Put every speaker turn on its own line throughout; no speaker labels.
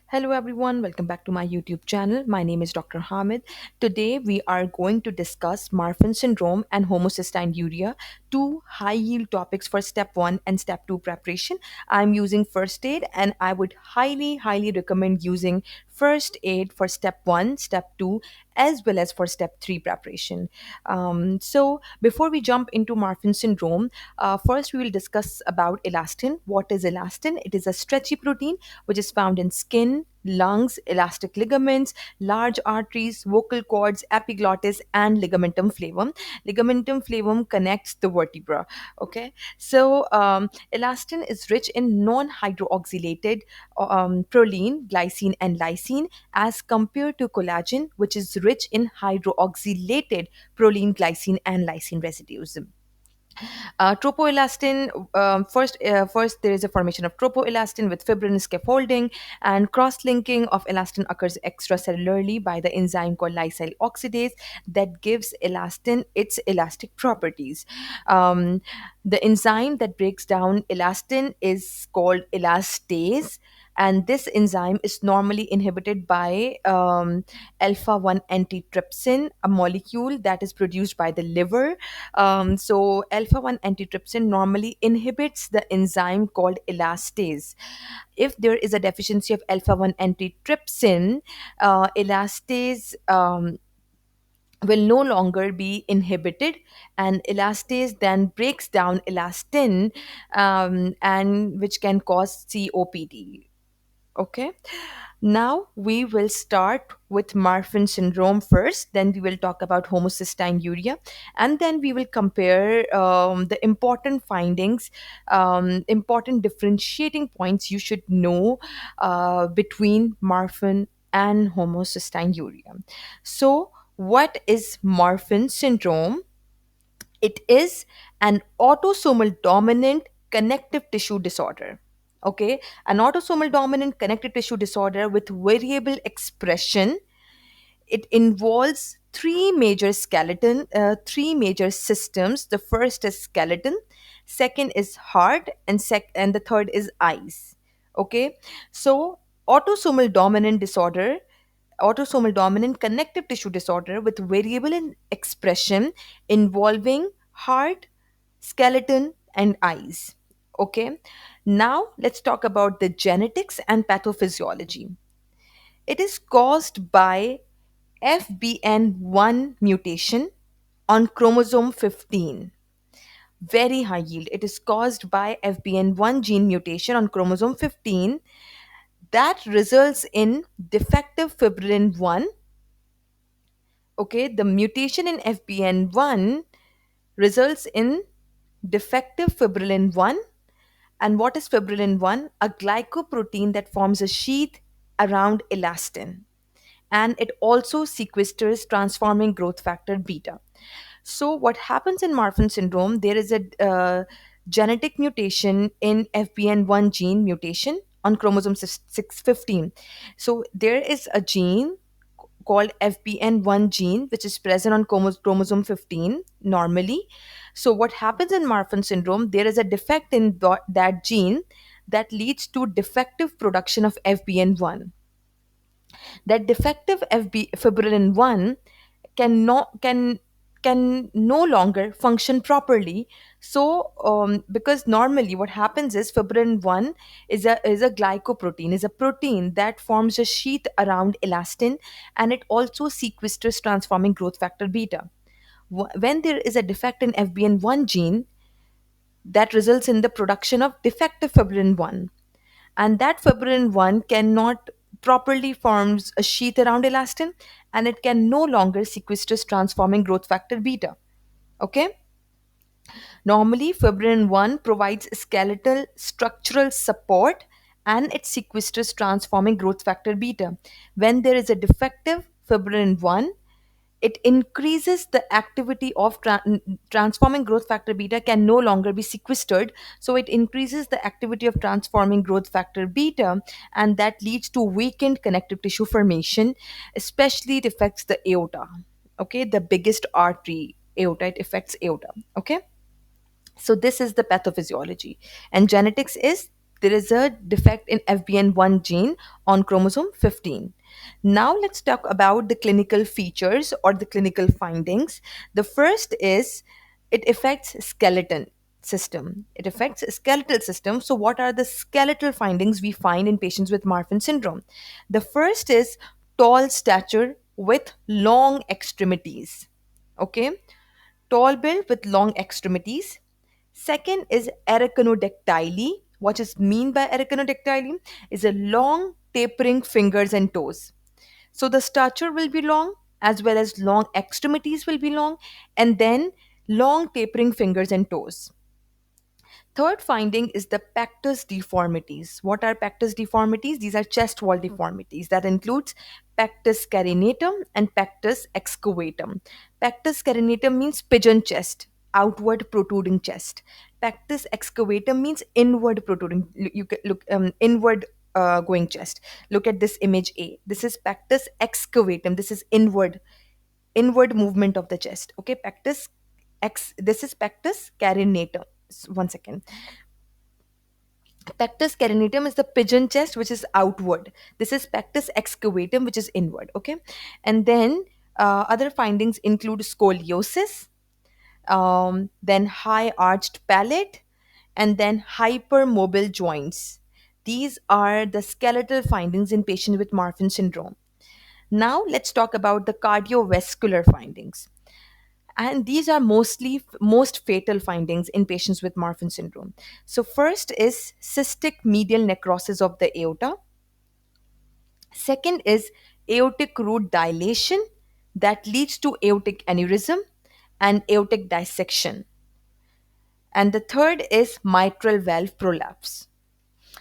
Hello everyone, welcome back to my YouTube channel. My name is Dr. Hamid. Today we are going to discuss Marfan Syndrome and Homocystinuria, two high yield topics for step 1 and step 2 preparation. I'm using first aid and I would highly recommend using first aid for step 1, step 2 as well as for step 3 preparation. So before we jump into Marfan Syndrome, first we will discuss about elastin. What is elastin? It is a stretchy protein which is found in skin, lungs, elastic ligaments, large arteries, vocal cords, epiglottis, and ligamentum flavum. Ligamentum flavum connects the vertebra. Okay, so elastin is rich in non-hydroxylated proline, glycine, and lysine, as compared to collagen, which is rich in hydroxylated proline, glycine, and lysine residues. Tropoelastin, first there is a formation of tropoelastin with fibrin scaffolding, and cross-linking of elastin occurs extracellularly by the enzyme called lysyl oxidase that gives elastin its elastic properties. Um, the enzyme that breaks down elastin is called elastase, and this enzyme is normally inhibited by alpha 1 antitrypsin, a molecule that is produced by the liver. So alpha 1 antitrypsin normally inhibits the enzyme called elastase. If there is a deficiency of alpha 1 antitrypsin, elastase will no longer be inhibited, and elastase then breaks down elastin, and which can cause COPD. Okay, now we will start with Marfan syndrome first, then we will talk about homocystinuria, and then we will compare the important findings, important differentiating points you should know between Marfan and homocystinuria. So, what is Marfan syndrome? It is an autosomal dominant connective tissue disorder. Okay, an autosomal dominant connective tissue disorder with variable expression. It involves three major systems. The first is skeleton, second is heart, and the third is eyes. Okay, so autosomal dominant disorder autosomal dominant connective tissue disorder with variable in expression involving heart, skeleton, and eyes. Okay, now let's talk about the genetics and pathophysiology. It is caused by FBN1 mutation on chromosome 15. Very high yield. It is caused by FBN1 gene mutation on chromosome 15 that results in defective fibrillin 1. Okay, the mutation in FBN1 results in defective fibrillin 1. And what is fibrillin 1? A glycoprotein that forms a sheath around elastin. And it also sequesters transforming growth factor beta. So, what happens in Marfan syndrome? There is a genetic mutation in FBN1 gene mutation on chromosome 615. So, there is a gene called FBN1 gene, which is present on chromosome 15 normally. So, what happens in Marfan syndrome? There is a defect in that gene that leads to defective production of FBN1. That defective fibrillin 1 can no longer function properly. So because normally what happens is fibrillin 1 is a glycoprotein, is a protein that forms a sheath around elastin, and it also sequesters transforming growth factor beta. When there is a defect in FBN1 gene, that results in the production of defective fibrillin 1, and that fibrillin 1 cannot properly forms a sheath around elastin, and it can no longer sequesters transforming growth factor beta. Okay, normally fibrillin 1 provides skeletal structural support, and it sequesters transforming growth factor beta. When there is a defective fibrillin 1, it increases the activity of transforming growth factor beta can no longer be sequestered, so it increases the activity of transforming growth factor beta, and that leads to weakened connective tissue formation. Especially it affects the aorta. Okay, the biggest artery, aorta. It affects aorta. Okay, so this is the pathophysiology, and genetics is there is a defect in FBN1 gene on chromosome 15. Now let's talk about the clinical features or the clinical findings. The first is it affects skeleton system. It affects skeletal system. So what are the skeletal findings we find in patients with Marfan syndrome? The first is tall stature with long extremities. Okay, tall build with long extremities. Second is arachnodactyly. What is mean by arachnodactyly? Is a long tapering fingers and toes. So the stature will be long as well as long extremities will be long, and then long tapering fingers and toes. Third finding is the pectus deformities. What are pectus deformities? These are chest wall deformities that includes pectus carinatum and pectus excavatum. Pectus carinatum means pigeon chest, outward protruding chest. Pectus excavatum means inward protruding. You can look inward going chest. Look at this image A. This is pectus excavatum. This is inward movement of the chest. Okay, pectus X. This is pectus carinatum. One second. Pectus carinatum is the pigeon chest, which is outward. This is pectus excavatum, which is inward. Okay, and then other findings include scoliosis, then high arched palate, and then hypermobile joints. These are the skeletal findings in patients with Marfan syndrome. Now let's talk about the cardiovascular findings. And these are most fatal findings in patients with Marfan syndrome. So first is cystic medial necrosis of the aorta. Second is aortic root dilation that leads to aortic aneurysm and aortic dissection. And the third is mitral valve prolapse.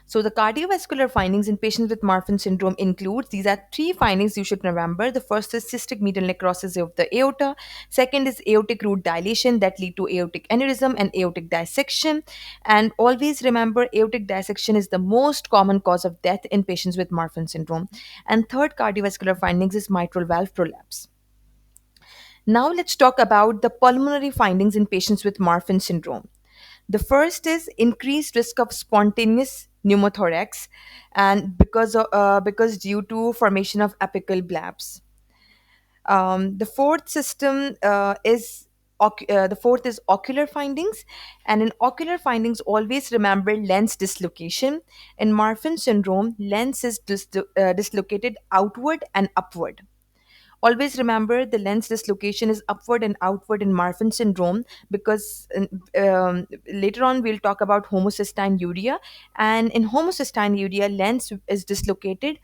So the cardiovascular findings in patients with Marfan syndrome includes these are three findings you should remember. The first is cystic medial necrosis of the aorta. Second is aortic root dilation that lead to aortic aneurysm and aortic dissection. And always remember aortic dissection is the most common cause of death in patients with Marfan syndrome. And third cardiovascular findings is mitral valve prolapse. Now let's talk about the pulmonary findings in patients with Marfan syndrome. The first is increased risk of spontaneous pneumothorax, and because due to formation of apical blebs. The fourth system the fourth is ocular findings, and in ocular findings, always remember lens dislocation. In Marfan syndrome, lens is dislocated outward and upward. Always remember the lens dislocation is upward and outward in Marfan syndrome because later on we'll talk about homocystinuria. And in homocystinuria, lens is dislocated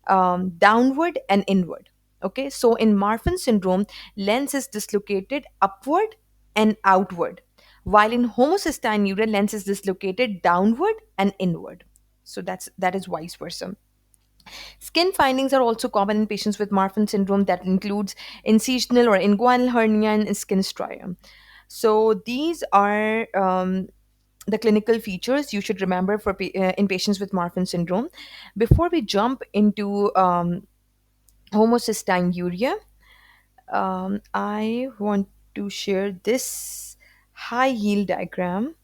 downward and inward. Okay, so in Marfan syndrome, lens is dislocated upward and outward, while in homocystinuria, lens is dislocated downward and inward. So that is vice versa. Skin findings are also common in patients with Marfan syndrome that includes incisional or inguinal hernia and skin striatum. So these are the clinical features you should remember in patients with Marfan syndrome. Before we jump into homocystinuria, I want to share this high yield diagram.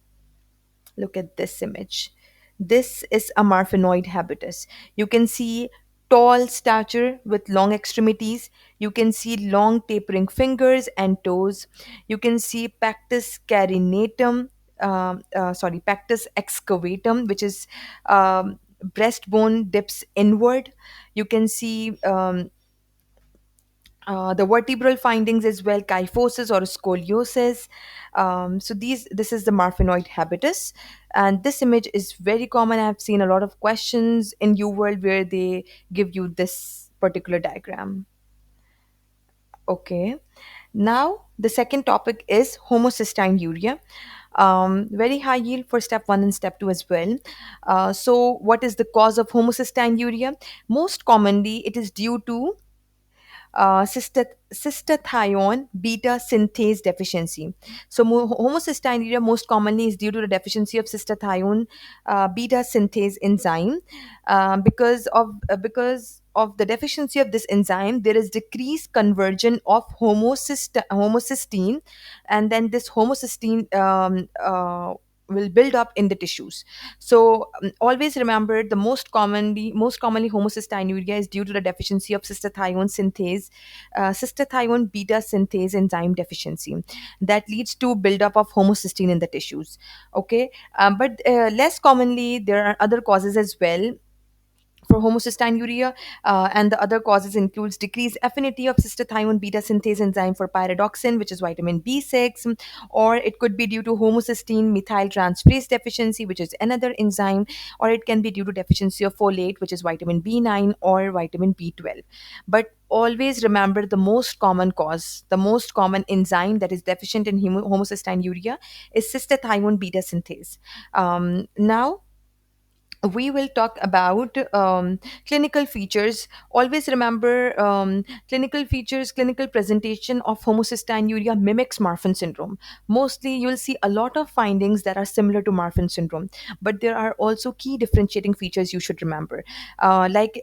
Look at this image. This is a Marfanoid habitus. You can see tall stature with long extremities. You can see long tapering fingers and toes. You can see pectus carinatum, pectus excavatum, which is breastbone dips inward. You can see the vertebral findings as well, kyphosis or scoliosis. This is the Marfanoid habitus, and this image is very common. I've seen a lot of questions in UWorld where they give you this particular diagram. Okay, now the second topic is homocystinuria. Very high yield for step 1 and step 2 as well. So what is the cause of homocystinuria? Most commonly, it is due to cystathione beta synthase deficiency. So, homocystinuria most commonly is due to the deficiency of cystathione beta synthase enzyme. Because of the deficiency of this enzyme, there is decreased conversion of homocysteine, and then this homocysteine will build up in the tissues. So always remember, the most commonly homocystinuria is due to the deficiency of cystathione synthase, cystathione beta synthase enzyme deficiency, that leads to buildup of homocysteine in the tissues. Okay, but less commonly there are other causes as well for homocystinuria, and the other causes includes decreased affinity of cystathione beta synthase enzyme for pyridoxine, which is vitamin B6, or it could be due to homocysteine methyltransferase deficiency, which is another enzyme, or it can be due to deficiency of folate, which is vitamin B9 or vitamin B12. But always remember, the most common cause, the most common enzyme that is deficient in homocystinuria is cystathione beta synthase. Now we will talk about clinical features. Always remember, clinical features, clinical presentation of homocystinuria mimics Marfan syndrome. Mostly you'll see a lot of findings that are similar to Marfan syndrome, but there are also key differentiating features you should remember, Marfanoid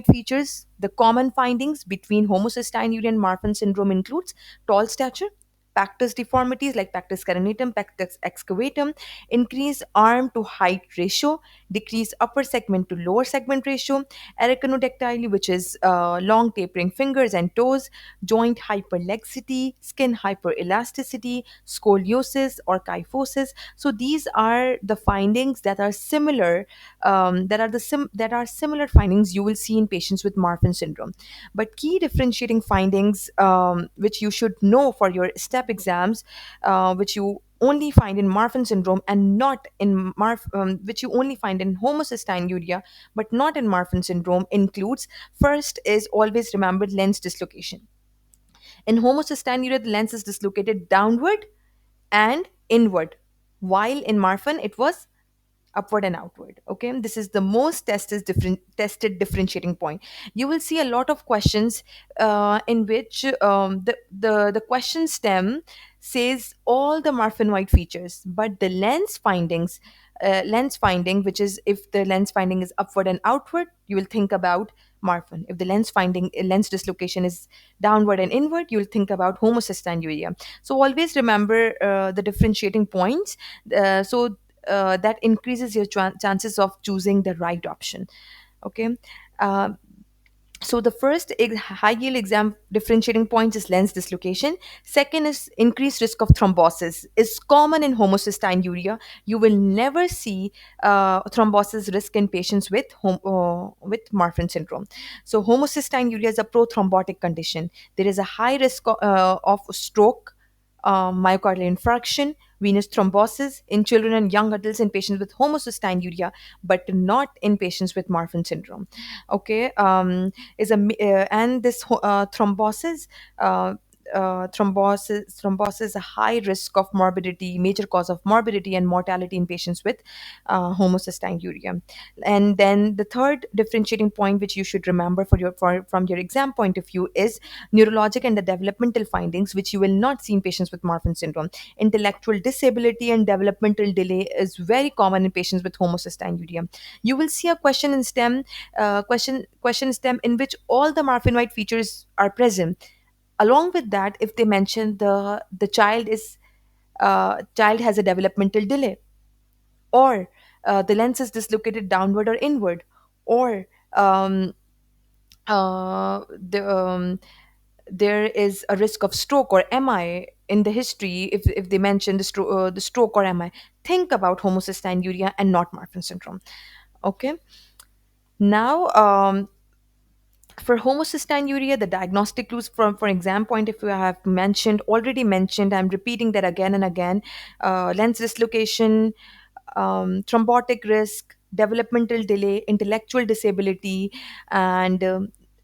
features. The common findings between homocystinuria and Marfan syndrome includes tall stature, pactus deformities like pactus carinatum, pactus excavatum, increase arm to height ratio, decrease upper segment to lower segment ratio, arachnodactyly, which is long tapering fingers and toes, joint hyperlaxity, skin hyperelasticity, scoliosis or kyphosis. So these are the findings that are similar, that are similar findings you will see in patients with Marfan syndrome. But key differentiating findings, which you should know for your step exams, which you only find in Marfan syndrome and not in which you only find in homocystinuria but not in Marfan syndrome, includes: first is, always remember, lens dislocation. In homocystinuria, the lens is dislocated downward and inward, while in Marfan it was upward and outward. Okay, this is the most tested differentiating point. You will see a lot of questions in which the question stem says all the Marfanoid features, but the lens finding, which is if the lens finding is upward and outward, you will think about Marfan. If the lens dislocation is downward and inward, you will think about homocystinuria. So always remember the differentiating points. That increases your chances of choosing the right option. Okay. uh, so the first high yield exam differentiating point is lens dislocation. Second is increased risk of thrombosis is common in homocystinuria. You will never see thrombosis risk in patients with with Marfan syndrome. So homocystinuria is a prothrombotic condition. There is a high risk of stroke, myocardial infarction, venous thrombosis in children and young adults in patients with homocystinuria, but not in patients with Marfan syndrome. Okay, and this thrombosis is a high risk of morbidity, major cause of morbidity and mortality in patients with homocystinuria. And then the third differentiating point, which you should remember from your exam point of view, is neurologic and the developmental findings, which you will not see in patients with Marfan syndrome. Intellectual disability and developmental delay is very common in patients with homocystinuria. You will see a question stem in which all the Marfanoid features are present. Along with that, if they mention the child has a developmental delay, or the lens is dislocated downward or inward, or um, the there is a risk of stroke or MI in the history. If they mention the stroke or MI, think about homocystinuria and not Marfan syndrome. Okay. Now, for homocystinuria, the diagnostic clues from for exam point of view, I have already mentioned, I'm repeating that again and again: lens dislocation, thrombotic risk, developmental delay, intellectual disability, and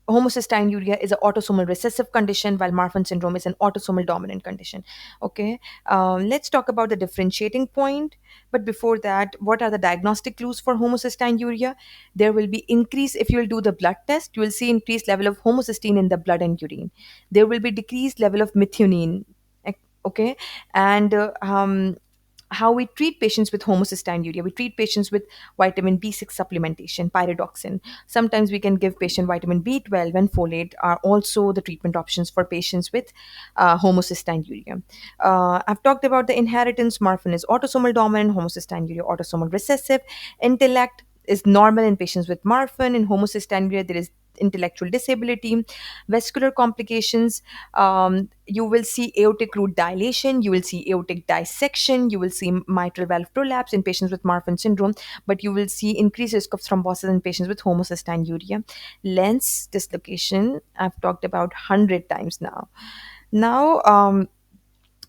homocystinuria is an autosomal recessive condition, while Marfan syndrome is an autosomal dominant condition. Okay, let's talk about the differentiating point. But before that, what are the diagnostic clues for homocystinuria? There will be increase if you will do the blood test. You will see increased level of homocysteine in the blood and urine. There will be decreased level of methionine. Okay, and how we treat patients with homocystinuria. We treat patients with vitamin B6 supplementation, pyridoxine. Sometimes we can give patient vitamin B12 and folate are also the treatment options for patients with homocystinuria. I've talked about the inheritance. Marfan is autosomal dominant, homocystinuria autosomal recessive. Intellect is normal in patients with Marfan. In homocystinuria, there is intellectual disability. Vascular complications, you will see aortic root dilation, you will see aortic dissection, you will see mitral valve prolapse in patients with Marfan syndrome, but you will see increased risk of thrombosis in patients with homocystinuria. Lens dislocation, I've talked about 100 times now. Now,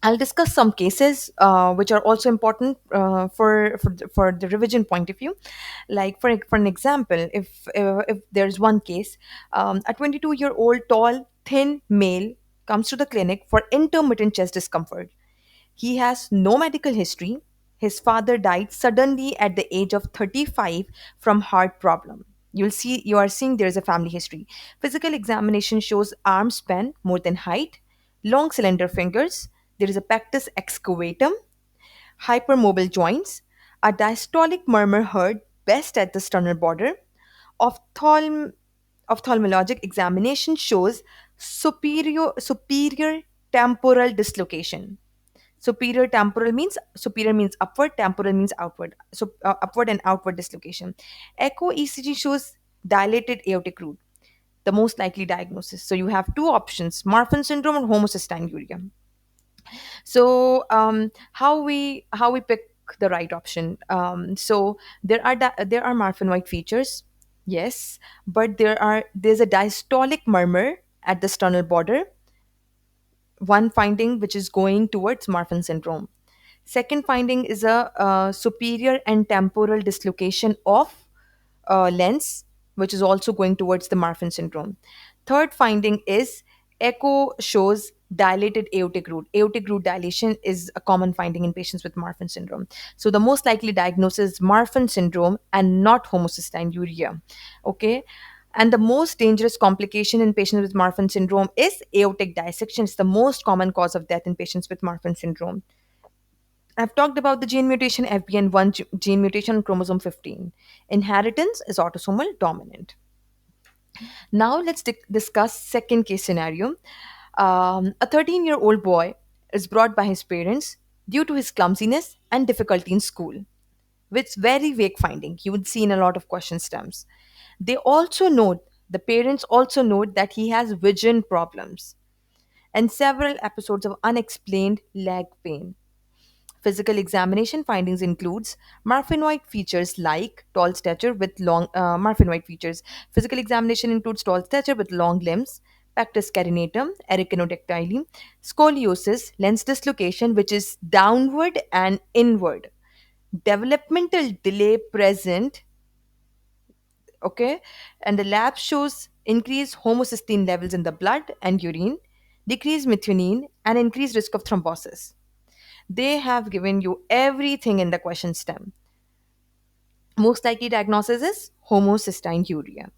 I'll discuss some cases which are also important for the revision point of view. Like for an example, if there's one case, a 22-year-old tall, thin male comes to the clinic for intermittent chest discomfort. He has no medical history. His father died suddenly at the age of 35 from heart problem. You are seeing there is a family history. Physical examination shows arm span more than height, long slender fingers. There is a pectus excavatum, hypermobile joints, a diastolic murmur heard best at the sternal border. Ophthalm- Ophthalmologic examination shows superior temporal dislocation. Superior means upward, temporal means outward. So upward and outward dislocation. Echo ECG shows dilated aortic root, the most likely diagnosis. So you have two options: Marfan syndrome or homocystinuria. So how we pick the right option? So there are Marfanoid features, yes, but there's a diastolic murmur at the sternal border. One finding which is going towards Marfan syndrome. Second finding is a superior and temporal dislocation of lens, which is also going towards the Marfan syndrome. Third finding is echo shows dilated aortic root. Aortic root dilation is a common finding in patients with Marfan syndrome. So the most likely diagnosis is Marfan syndrome and not homocystinuria. Okay. And the most dangerous complication in patients with Marfan syndrome is aortic dissection. It's the most common cause of death in patients with Marfan syndrome. I've talked about the gene mutation, FBN1 gene mutation on chromosome 15. Inheritance is autosomal dominant. Now let's discuss second case scenario. A 13-year-old boy is brought by his parents due to his clumsiness and difficulty in school, with very vague finding. You would see in a lot of question stems. The parents also note that he has vision problems and several episodes of unexplained leg pain. Physical examination findings includes Marfanoid features like tall stature with long Marfanoid features. Physical examination includes tall stature with long limbs, pectus carinatum, arachnodactyly, scoliosis, lens dislocation, which is downward and inward, developmental delay present. Okay, and the lab shows increased homocysteine levels in the blood and urine, decreased methionine, and increased risk of thrombosis. They have given you everything in the question stem. Most likely diagnosis is homocystinuria.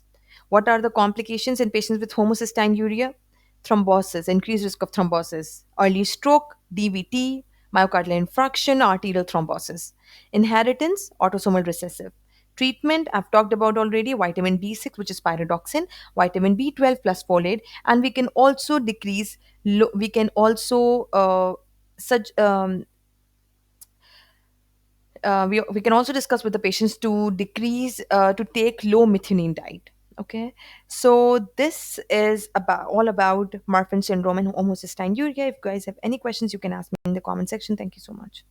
What are the complications in patients with homocystinuria? Thrombosis, increased risk of thrombosis, early stroke, DVT, myocardial infarction, arterial thrombosis. Inheritance, autosomal recessive. Treatment, I've talked about already, vitamin B6, which is pyridoxine, vitamin B12 plus folate, and we can also we can also such we can also discuss with the patients to decrease to take low methionine diet. Okay, so this is about all about Marfan syndrome and homocystinuria. If you guys have any questions, you can ask me in the comment section. Thank you so much.